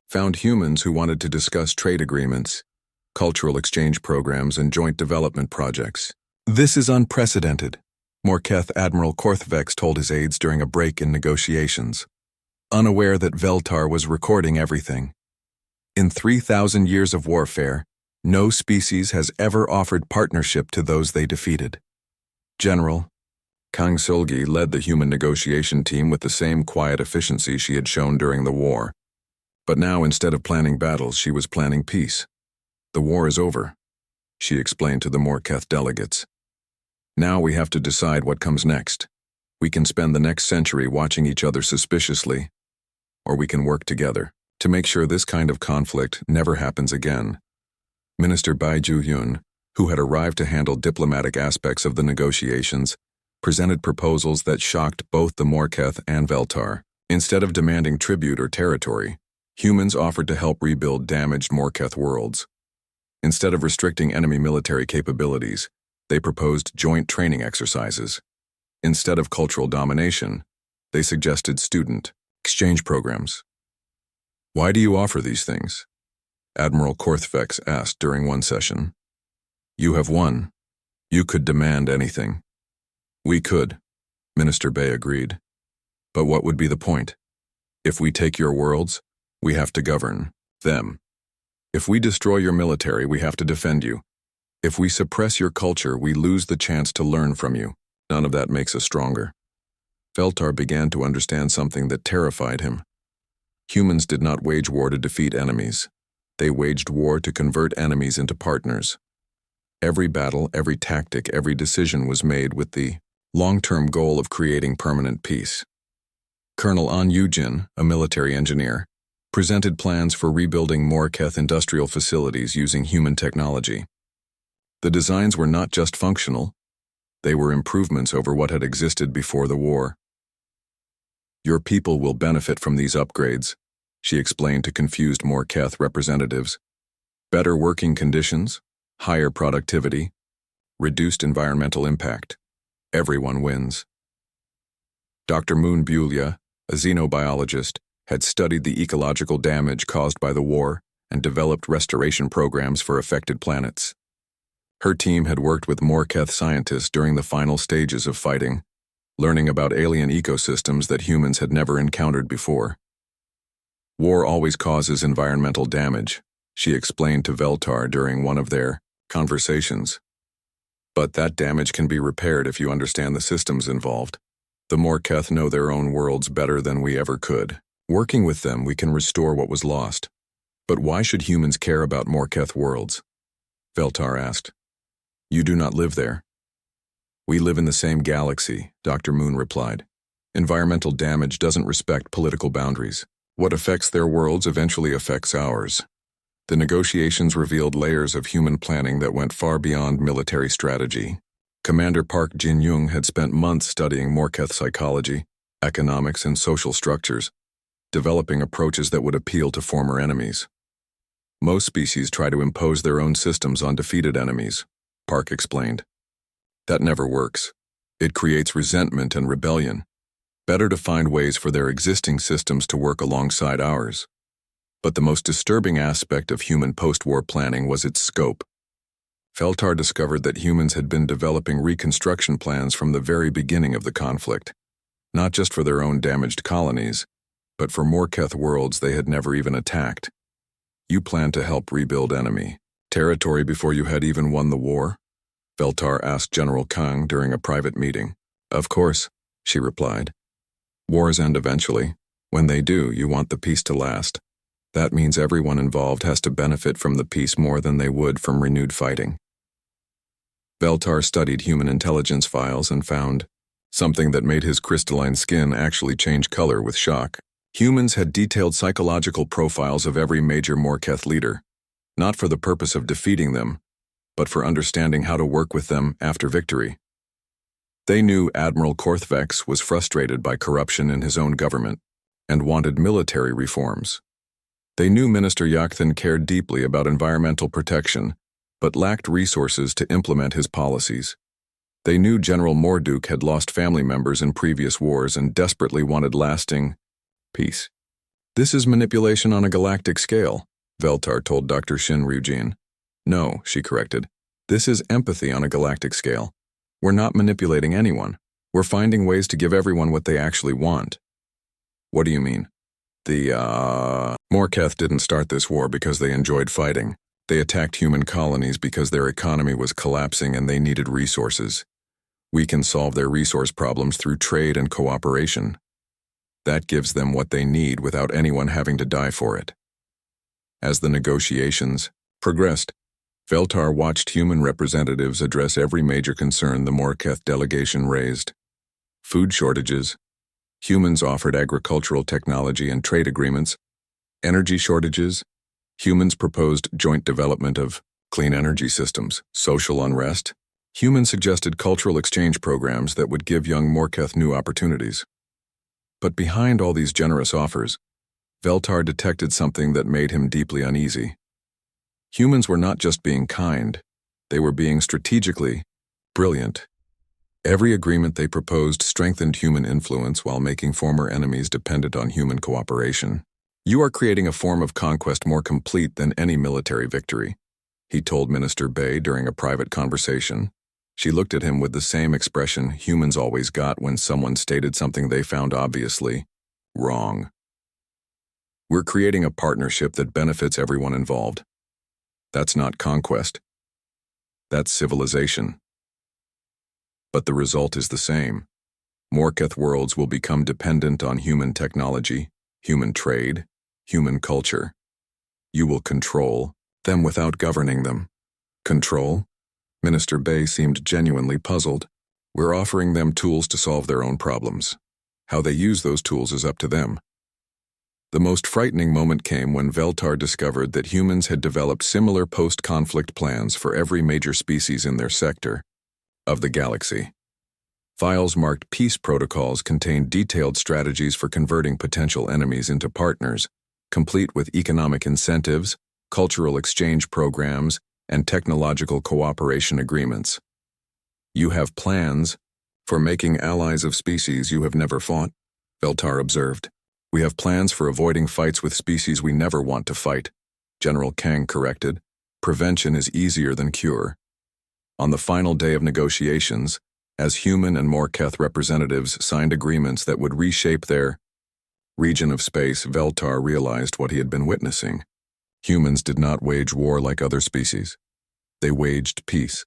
found humans who wanted to discuss trade agreements, cultural exchange programs, and joint development projects. "This is unprecedented," Morketh Admiral Korthvex told his aides during a break in negotiations, unaware that Veltar was recording everything. In 3,000 years of warfare, no species has ever offered partnership to those they defeated. General Kang Solgi led the human negotiation team with the same quiet efficiency she had shown during the war. But now, instead of planning battles, she was planning peace. "The war is over," she explained to the Morketh delegates. "Now we have to decide what comes next. We can spend the next century watching each other suspiciously, or we can work together to make sure this kind of conflict never happens again." Minister Bai Ju-hyun, who had arrived to handle diplomatic aspects of the negotiations, presented proposals that shocked both the Morketh and Veltar. Instead of demanding tribute or territory, humans offered to help rebuild damaged Morketh worlds. Instead of restricting enemy military capabilities, they proposed joint training exercises. Instead of cultural domination, they suggested student exchange programs. "Why do you offer these things?" Admiral Korthvex asked during one session. "You have won. You could demand anything." "We could," Minister Bay agreed. "But what would be the point? If we take your worlds, we have to govern them. If we destroy your military, we have to defend you. If we suppress your culture, we lose the chance to learn from you. None of that makes us stronger." Veltar began to understand something that terrified him. Humans did not wage war to defeat enemies. They waged war to convert enemies into partners. Every battle, every tactic, every decision was made with the long-term goal of creating permanent peace. Colonel An Yujin, a military engineer, presented plans for rebuilding Morketh industrial facilities using human technology. The designs were not just functional, they were improvements over what had existed before the war. "Your people will benefit from these upgrades," she explained to confused Morketh representatives. "Better working conditions, higher productivity, reduced environmental impact. Everyone wins." Dr. Moon Bulia, a xenobiologist, had studied the ecological damage caused by the war and developed restoration programs for affected planets. Her team had worked with Morketh scientists during the final stages of fighting, learning about alien ecosystems that humans had never encountered before. "War always causes environmental damage," she explained to Veltar during one of their conversations. "But that damage can be repaired if you understand the systems involved. The Morketh know their own worlds better than we ever could. Working with them, we can restore what was lost." "But why should humans care about Morketh worlds?" Veltar asked. "You do not live there." "We live in the same galaxy," Dr. Moon replied. "Environmental damage doesn't respect political boundaries. What affects their worlds eventually affects ours." The negotiations revealed layers of human planning that went far beyond military strategy. Commander Park Jin-young had spent months studying Morketh psychology, economics, and social structures, developing approaches that would appeal to former enemies. "Most species try to impose their own systems on defeated enemies," Park explained. "That never works. It creates resentment and rebellion. Better to find ways for their existing systems to work alongside ours." But the most disturbing aspect of human post-war planning was its scope. Veltar discovered that humans had been developing reconstruction plans from the very beginning of the conflict, not just for their own damaged colonies, but for Morketh worlds they had never even attacked. "You plan to help rebuild enemy territory before you had even won the war?" Veltar asked General Kang during a private meeting. "Of course," she replied. "Wars end eventually. When they do, you want the peace to last. That means everyone involved has to benefit from the peace more than they would from renewed fighting. Veltar studied human intelligence files and found something that made his crystalline skin actually change color with shock. Humans had detailed psychological profiles of every major Morketh leader, not for the purpose of defeating them, but for understanding how to work with them after victory. They knew Admiral Korthvex was frustrated by corruption in his own government and wanted military reforms. They knew Minister Yakthan cared deeply about environmental protection, but lacked resources to implement his policies. They knew General Morduk had lost family members in previous wars and desperately wanted lasting peace. This is manipulation on a galactic scale, Veltar told Dr. Shinryujin. No, she corrected. This is empathy on a galactic scale. We're not manipulating anyone. We're finding ways to give everyone what they actually want. What do you mean? Morketh didn't start this war because they enjoyed fighting. They attacked human colonies because their economy was collapsing and they needed resources. We can solve their resource problems through trade and cooperation. That gives them what they need without anyone having to die for it. As the negotiations progressed, Veltar watched human representatives address every major concern the Morketh delegation raised. Food shortages. Humans offered agricultural technology and trade agreements. Energy shortages. Humans proposed joint development of clean energy systems. Social unrest. Humans suggested cultural exchange programs that would give young Morketh new opportunities. But behind all these generous offers, Veltar detected something that made him deeply uneasy. Humans were not just being kind, they were being strategically brilliant. Every agreement they proposed strengthened human influence while making former enemies dependent on human cooperation. You are creating a form of conquest more complete than any military victory, he told Minister Bay during a private conversation. She looked at him with the same expression humans always got when someone stated something they found obviously wrong. We're creating a partnership that benefits everyone involved. That's not conquest. That's civilization. But the result is the same. Morketh worlds will become dependent on human technology, human trade, human culture. You will control them without governing them. Control? Minister Bay seemed genuinely puzzled. We're offering them tools to solve their own problems. How they use those tools is up to them. The most frightening moment came when Veltar discovered that humans had developed similar post-conflict plans for every major species in their sector of the galaxy. Files marked peace protocols contained detailed strategies for converting potential enemies into partners, complete with economic incentives, cultural exchange programs, and technological cooperation agreements. You have plans for making allies of species you have never fought, Veltar observed. We have plans for avoiding fights with species we never want to fight, General Kang corrected. Prevention is easier than cure. On the final day of negotiations, as human and Morketh representatives signed agreements that would reshape their region of space, Veltar realized what he had been witnessing. Humans did not wage war like other species. They waged peace.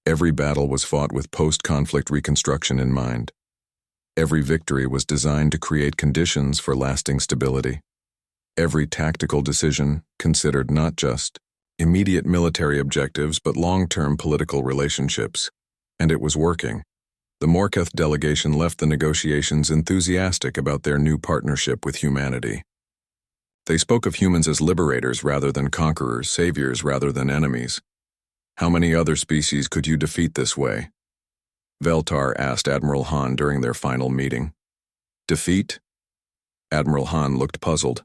Every battle was fought with post-conflict reconstruction in mind. Every victory was designed to create conditions for lasting stability. Every tactical decision considered not just immediate military objectives but long-term political relationships. And it was working. The Morketh delegation left the negotiations enthusiastic about their new partnership with humanity. They spoke of humans as liberators rather than conquerors, saviors rather than enemies. How many other species could you defeat this way? Veltar asked Admiral Han during their final meeting. Defeat? Admiral Han looked puzzled.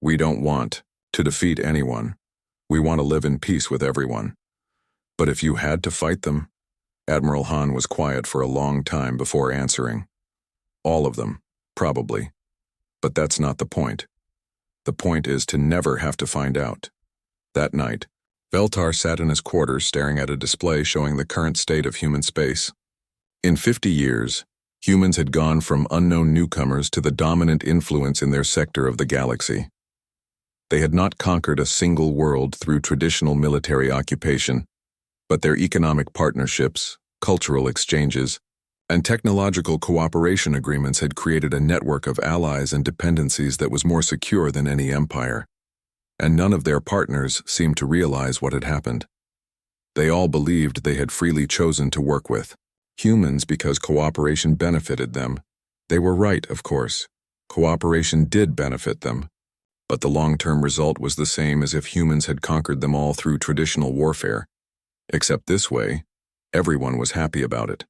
We don't want to defeat anyone. We want to live in peace with everyone. But if you had to fight them? Admiral Han was quiet for a long time before answering. All of them, probably. But that's not the point. The point is to never have to find out. That night, Veltar sat in his quarters staring at a display showing the current state of human space. In 50 years, humans had gone from unknown newcomers to the dominant influence in their sector of the galaxy. They had not conquered a single world through traditional military occupation, but their economic partnerships, cultural exchanges, And technological cooperation agreements had created a network of allies and dependencies that was more secure than any empire. And none of their partners seemed to realize what had happened. They all believed they had freely chosen to work with humans because cooperation benefited them. They were right, of course. Cooperation did benefit them. But the long-term result was the same as if humans had conquered them all through traditional warfare. Except this way, everyone was happy about it.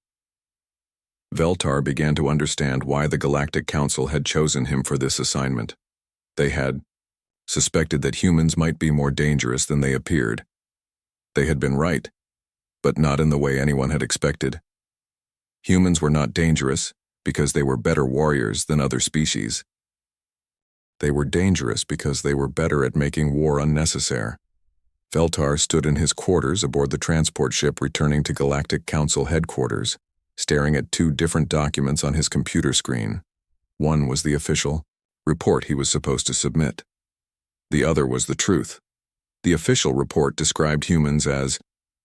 Veltar began to understand why the Galactic Council had chosen him for this assignment. They had suspected that humans might be more dangerous than they appeared. They had been right, but not in the way anyone had expected. Humans were not dangerous because they were better warriors than other species. They were dangerous because they were better at making war unnecessary. Veltar stood in his quarters aboard the transport ship returning to Galactic Council headquarters, staring at two different documents on his computer screen. One was the official report he was supposed to submit. The other was the truth. The official report described humans as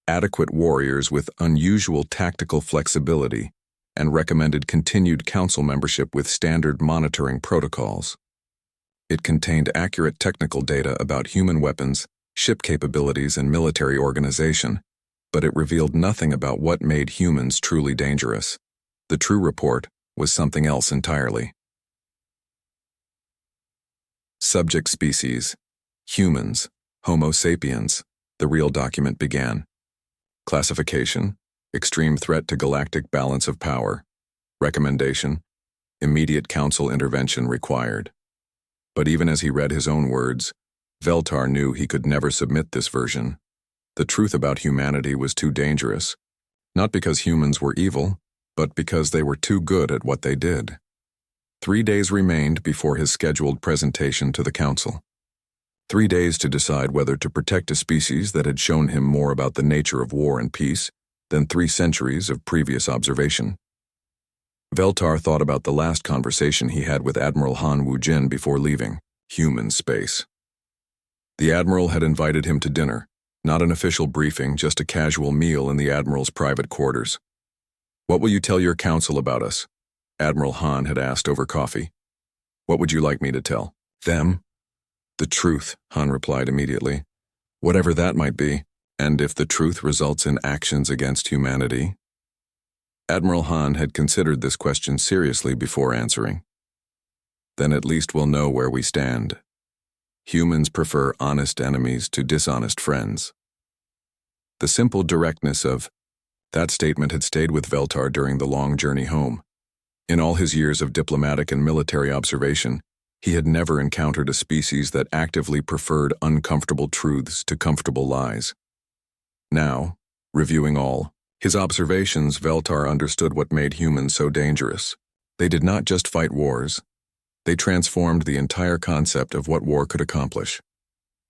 adequate warriors with unusual tactical flexibility and recommended continued council membership with standard monitoring protocols. It contained accurate technical data about human weapons, ship capabilities, and military organization, but it revealed nothing about what made humans truly dangerous. The true report was something else entirely. Subject species: humans, Homo sapiens. The real document began. Classification: extreme threat to galactic balance of power. Recommendation: immediate council intervention required. But even as he read his own words, Veltar knew he could never submit this version. The truth about humanity was too dangerous, not because humans were evil, but because they were too good at what they did. 3 days remained before his scheduled presentation to the council. 3 days to decide whether to protect a species that had shown him more about the nature of war and peace than 3 centuries of previous observation. Veltar thought about the last conversation he had with Admiral Han Wujin before leaving human space. The Admiral had invited him to dinner, not an official briefing, just a casual meal in the Admiral's private quarters. "What will you tell your council about us?" Admiral Han had asked over coffee. "What would you like me to tell them?" "The truth," Han replied immediately. "Whatever that might be, and if the truth results in actions against humanity." Admiral Han had considered this question seriously before answering. "Then at least we'll know where we stand. Humans prefer honest enemies to dishonest friends." The simple directness of that statement had stayed with Veltar during the long journey home. In all his years of diplomatic and military observation, he had never encountered a species that actively preferred uncomfortable truths to comfortable lies. Now, reviewing all his observations, Veltar understood what made humans so dangerous. They did not just fight wars. They transformed the entire concept of what war could accomplish.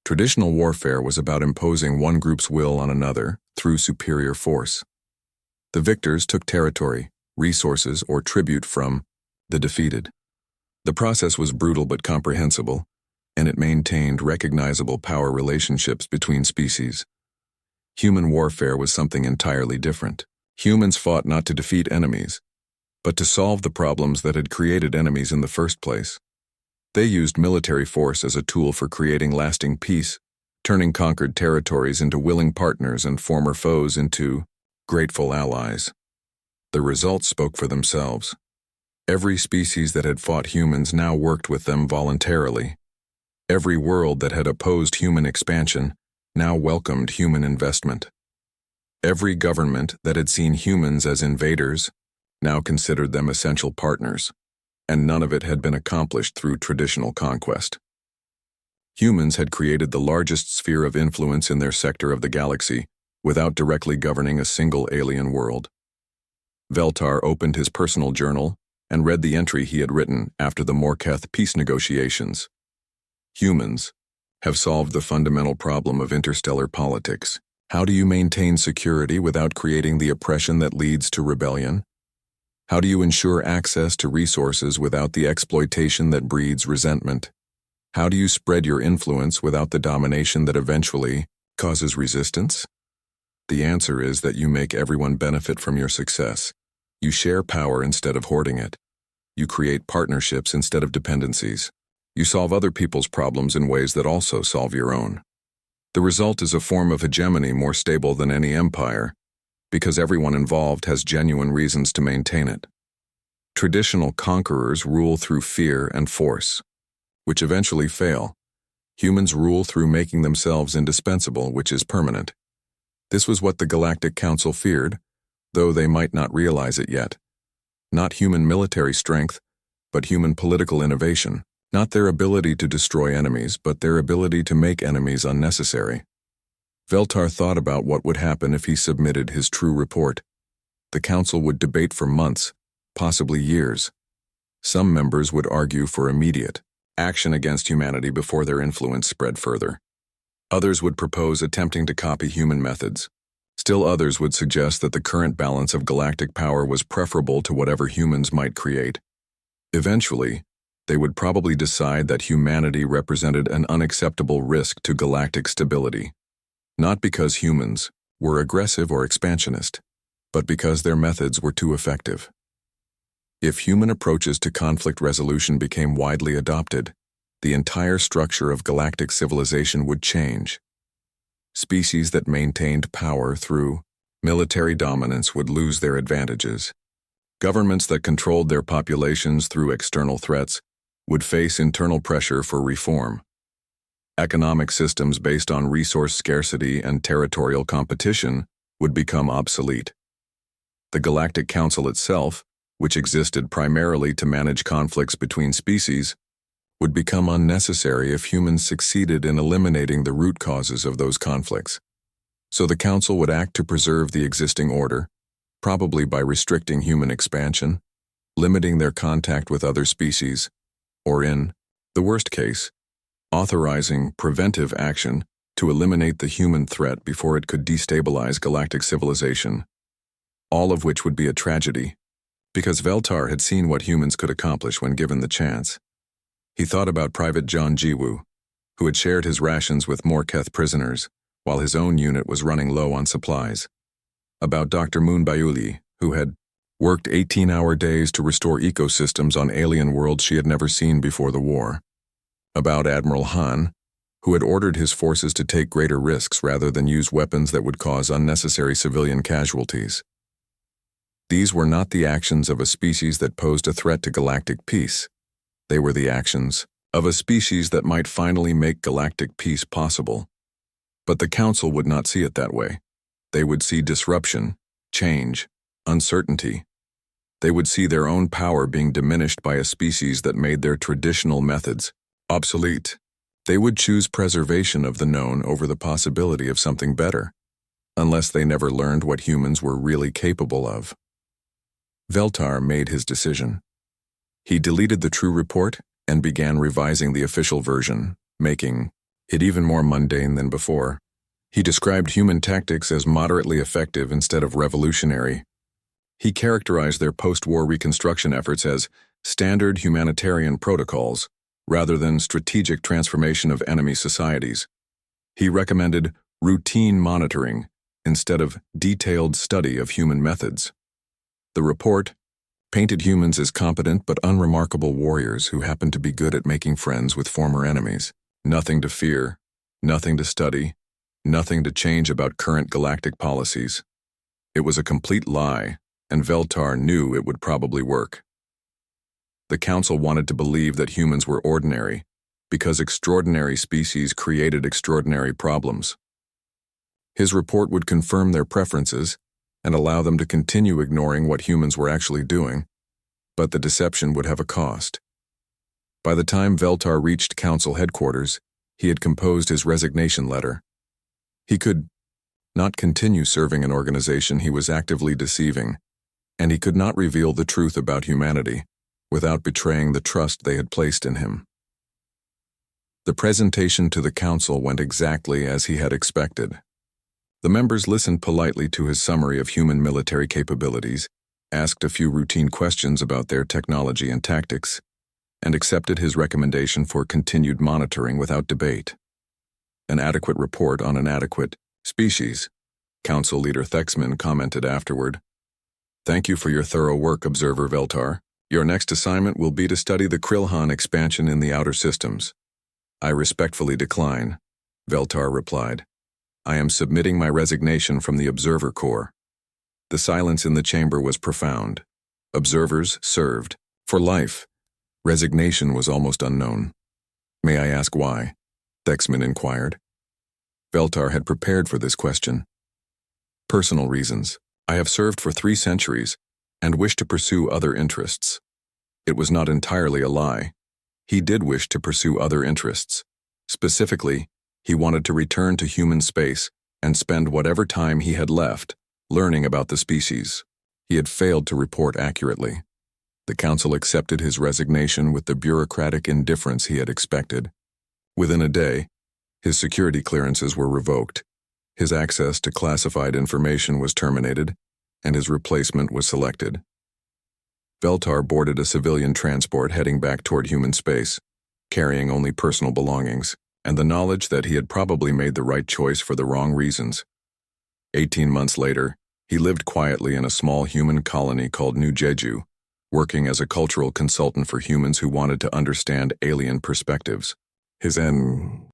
Traditional warfare was about imposing one group's will on another through superior force. The victors took territory, resources, or tribute from the defeated. The process was brutal but comprehensible, and it maintained recognizable power relationships between species. Human warfare was something entirely different. Humans fought not to defeat enemies, but to solve the problems that had created enemies in the first place. They used military force as a tool for creating lasting peace, turning conquered territories into willing partners and former foes into grateful allies. The results spoke for themselves. Every species that had fought humans now worked with them voluntarily. Every world that had opposed human expansion now welcomed human investment. Every government that had seen humans as invaders now considered them essential partners, and none of it had been accomplished through traditional conquest. Humans had created the largest sphere of influence in their sector of the galaxy without directly governing a single alien world. Veltar opened his personal journal and read the entry he had written after the Morketh peace negotiations. Humans have solved the fundamental problem of interstellar politics. How do you maintain security without creating the oppression that leads to rebellion? How do you ensure access to resources without the exploitation that breeds resentment? How do you spread your influence without the domination that eventually causes resistance? The answer is that you make everyone benefit from your success. You share power instead of hoarding it. You create partnerships instead of dependencies. You solve other people's problems in ways that also solve your own. The result is a form of hegemony more stable than any empire, because everyone involved has genuine reasons to maintain it. Traditional conquerors rule through fear and force, which eventually fail. Humans rule through making themselves indispensable, which is permanent. This was what the Galactic Council feared, though they might not realize it yet. Not human military strength, but human political innovation. Not their ability to destroy enemies, but their ability to make enemies unnecessary. Veltar thought about what would happen if he submitted his true report. The council would debate for months, possibly years. Some members would argue for immediate action against humanity before their influence spread further. Others would propose attempting to copy human methods. Still others would suggest that the current balance of galactic power was preferable to whatever humans might create. Eventually, they would probably decide that humanity represented an unacceptable risk to galactic stability. Not because humans were aggressive or expansionist, but because their methods were too effective. If human approaches to conflict resolution became widely adopted, the entire structure of galactic civilization would change. Species that maintained power through military dominance would lose their advantages. Governments that controlled their populations through external threats would face internal pressure for reform. Economic systems based on resource scarcity and territorial competition would become obsolete. The Galactic Council itself, which existed primarily to manage conflicts between species, would become unnecessary if humans succeeded in eliminating the root causes of those conflicts. So the Council would act to preserve the existing order, probably by restricting human expansion, limiting their contact with other species, or in the worst case, authorizing preventive action to eliminate the human threat before it could destabilize galactic civilization, all of which would be a tragedy, because Veltar had seen what humans could accomplish when given the chance. He thought about Private John Jiwoo, who had shared his rations with Morketh prisoners, while his own unit was running low on supplies. About Dr. Moon Bayuli, who had worked 18-hour days to restore ecosystems on alien worlds she had never seen before the war. About Admiral Han, who had ordered his forces to take greater risks rather than use weapons that would cause unnecessary civilian casualties. These were not the actions of a species that posed a threat to galactic peace. They were the actions of a species that might finally make galactic peace possible. But the Council would not see it that way. They would see disruption, change, uncertainty. They would see their own power being diminished by a species that made their traditional methods obsolete. They would choose preservation of the known over the possibility of something better, unless they never learned what humans were really capable of. Veltar made his decision. He deleted the true report and began revising the official version, making it even more mundane than before. He described human tactics as moderately effective instead of revolutionary. He characterized their post-war reconstruction efforts as standard humanitarian protocols, rather than strategic transformation of enemy societies. He recommended routine monitoring instead of detailed study of human methods. The report painted humans as competent but unremarkable warriors who happened to be good at making friends with former enemies. Nothing to fear, nothing to study, nothing to change about current galactic policies. It was a complete lie, and Veltar knew it would probably work. The Council wanted to believe that humans were ordinary, because extraordinary species created extraordinary problems. His report would confirm their preferences and allow them to continue ignoring what humans were actually doing, but the deception would have a cost. By the time Veltar reached Council headquarters, he had composed his resignation letter. He could not continue serving an organization he was actively deceiving, and he could not reveal the truth about humanity without betraying the trust they had placed in him. The presentation to the Council went exactly as he had expected. The members listened politely to his summary of human military capabilities, asked a few routine questions about their technology and tactics, and accepted his recommendation for continued monitoring without debate. An adequate report on an adequate species, Council Leader Thexman commented afterward. Thank you for your thorough work, Observer Veltar. Your next assignment will be to study the Krillhan expansion in the outer systems. I respectfully decline, Veltar replied. I am submitting my resignation from the Observer Corps. The silence in the chamber was profound. Observers served for life. Resignation was almost unknown. May I ask why? Thexman inquired. Veltar had prepared for this question. Personal reasons. I have served for 3 centuries and wish to pursue other interests. It was not entirely a lie. He did wish to pursue other interests. Specifically, he wanted to return to human space and spend whatever time he had left learning about the species. He had failed to report accurately. The council accepted his resignation with the bureaucratic indifference he had expected. Within a day, his security clearances were revoked. His access to classified information was terminated, and his replacement was selected. Veltar boarded a civilian transport heading back toward human space, carrying only personal belongings, and the knowledge that he had probably made the right choice for the wrong reasons. 18 months later, he lived quietly in a small human colony called New Jeju, working as a cultural consultant for humans who wanted to understand alien perspectives. His end